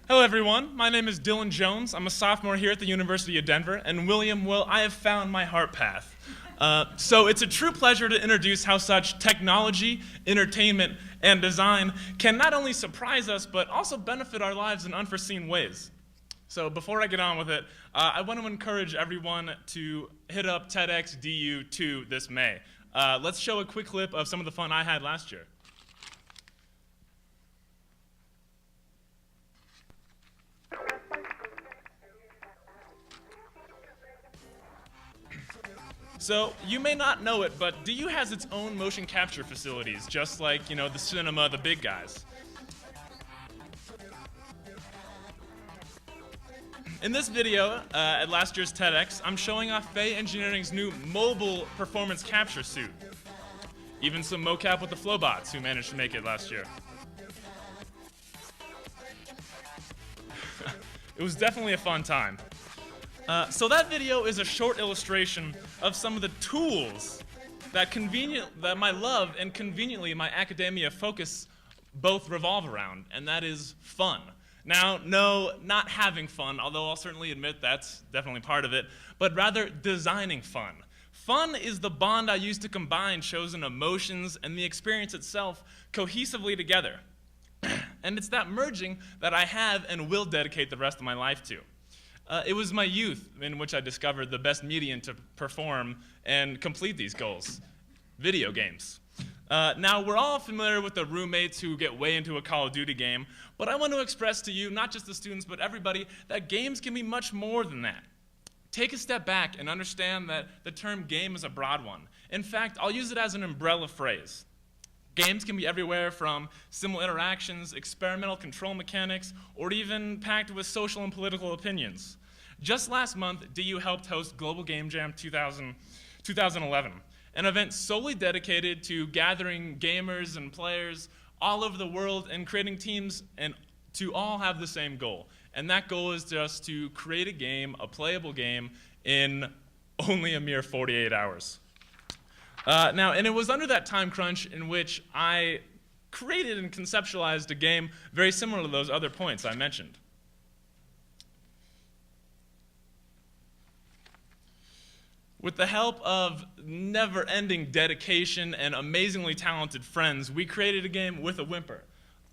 Hello everyone, my name is Dylan Jones. I'm a sophomore here at the University of Denver, and William, well, I have found my heart path. So it's a true pleasure to introduce how such technology, entertainment, and design can not only surprise us, but also benefit our lives in unforeseen ways. So before I get on with it, I want to encourage everyone to hit up TEDxDU this May. Let's show a quick clip of some of the fun I had last year. So, you may not know it, but DU has its own motion capture facilities, just like, the cinema, the big guys. In this video, at last year's TEDx, I'm showing off Fay Engineering's new mobile performance capture suit. Even some mocap with the Flowbots who managed to make it last year. It was definitely a fun time. So that video is a short illustration of some of the tools that my love and conveniently my academia focus both revolve around, and that is fun. Now, no, not having fun, although I'll certainly admit that's definitely part of it, but rather designing fun. Fun is the bond I use to combine chosen emotions and the experience itself cohesively together. And it's that merging that I have and will dedicate the rest of my life to. It was my youth in which I discovered the best medium to perform and complete these goals: video games. Now, we're all familiar with the roommates who get way into a Call of Duty game, but I want to express to you, not just the students, but everybody, that games can be much more than that. Take a step back and understand that the term game is a broad one. In fact, I'll use it as an umbrella phrase. Games can be everywhere from simple interactions, experimental control mechanics, or even packed with social and political opinions. Just last month, DU helped host Global Game Jam 2011, an event solely dedicated to gathering gamers and players all over the world and creating teams and to all have the same goal. And that goal is just to create a game, a playable game, in only a mere 48 hours. And it was under that time crunch in which I created and conceptualized a game very similar to those other points I mentioned. With the help of never-ending dedication and amazingly talented friends, we created a game with a whimper.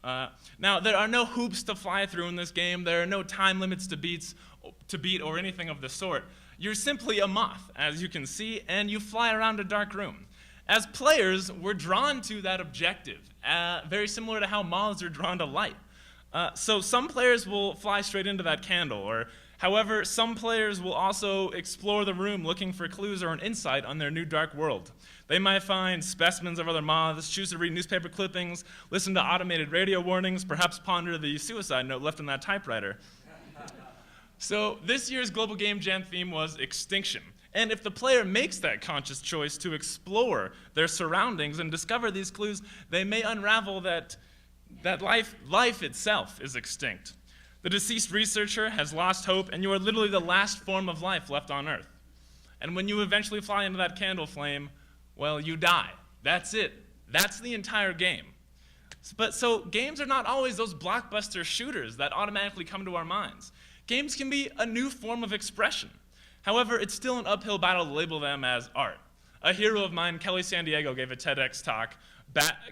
Now, there are no hoops to fly through in this game. There are no time limits to beat or anything of the sort. You're simply a moth, as you can see, and you fly around a dark room. As players, we're drawn to that objective, very similar to how moths are drawn to light. So some players will fly straight into that candle, however, some players will also explore the room looking for clues or an insight on their new dark world. They might find specimens of other moths, choose to read newspaper clippings, listen to automated radio warnings, perhaps ponder the suicide note left in that typewriter. So this year's Global Game Jam theme was extinction. And if the player makes that conscious choice to explore their surroundings and discover these clues, they may unravel that life itself is extinct. The deceased researcher has lost hope, and you are literally the last form of life left on Earth. And when you eventually fly into that candle flame, well, you die. That's it. That's the entire game. So games are not always those blockbuster shooters that automatically come to our minds. Games can be a new form of expression. However, it's still an uphill battle to label them as art. A hero of mine, Kelly San Diego, gave a TEDx talk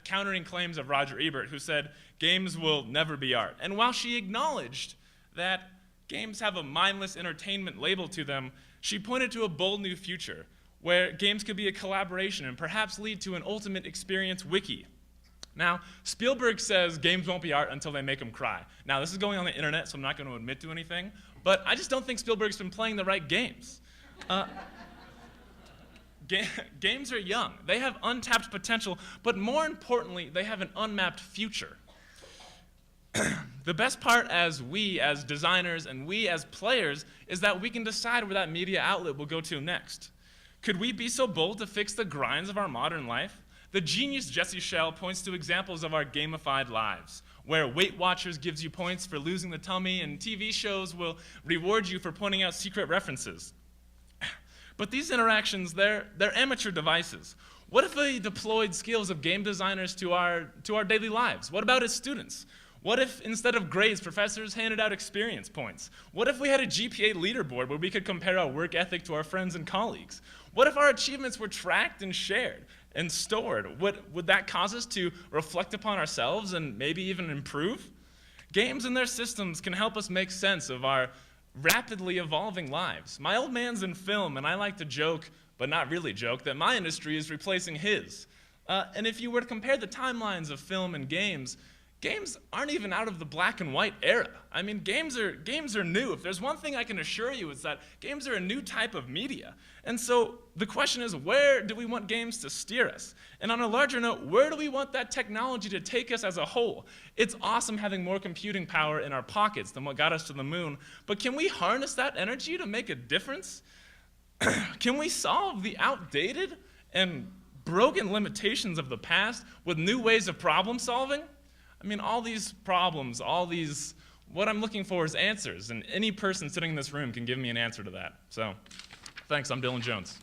countering claims of Roger Ebert, who said, "Games will never be art." And while she acknowledged that games have a mindless entertainment label to them, she pointed to a bold new future, where games could be a collaboration and perhaps lead to an ultimate experience wiki. Now, Spielberg says games won't be art until they make them cry. Now, this is going on the internet, so I'm not going to admit to anything, but I just don't think Spielberg's been playing the right games. Games are young. They have untapped potential, but more importantly, they have an unmapped future. The best part as designers and we as players is that we can decide where that media outlet will go to next. Could we be so bold to fix the grinds of our modern life? The genius Jesse Schell points to examples of our gamified lives, where Weight Watchers gives you points for losing the tummy, and TV shows will reward you for pointing out secret references. But these interactions, they're amateur devices. What if we deployed skills of game designers to our daily lives? What about as students? What if instead of grades, professors handed out experience points? What if we had a GPA leaderboard where we could compare our work ethic to our friends and colleagues? What if our achievements were tracked and shared and stored? Would that cause us to reflect upon ourselves and maybe even improve? Games and their systems can help us make sense of our rapidly evolving lives. My old man's in film, and I like to joke, but not really joke, that my industry is replacing his. And if you were to compare the timelines of film and games, games aren't even out of the black and white era. I mean, games are new. If there's one thing I can assure you, it's that games are a new type of media. And so the question is, where do we want games to steer us? And on a larger note, where do we want that technology to take us as a whole? It's awesome having more computing power in our pockets than what got us to the moon, but can we harness that energy to make a difference? Can we solve the outdated and broken limitations of the past with new ways of problem solving? I mean, all these problems, what I'm looking for is answers, and any person sitting in this room can give me an answer to that. So, thanks, I'm Dylan Jones.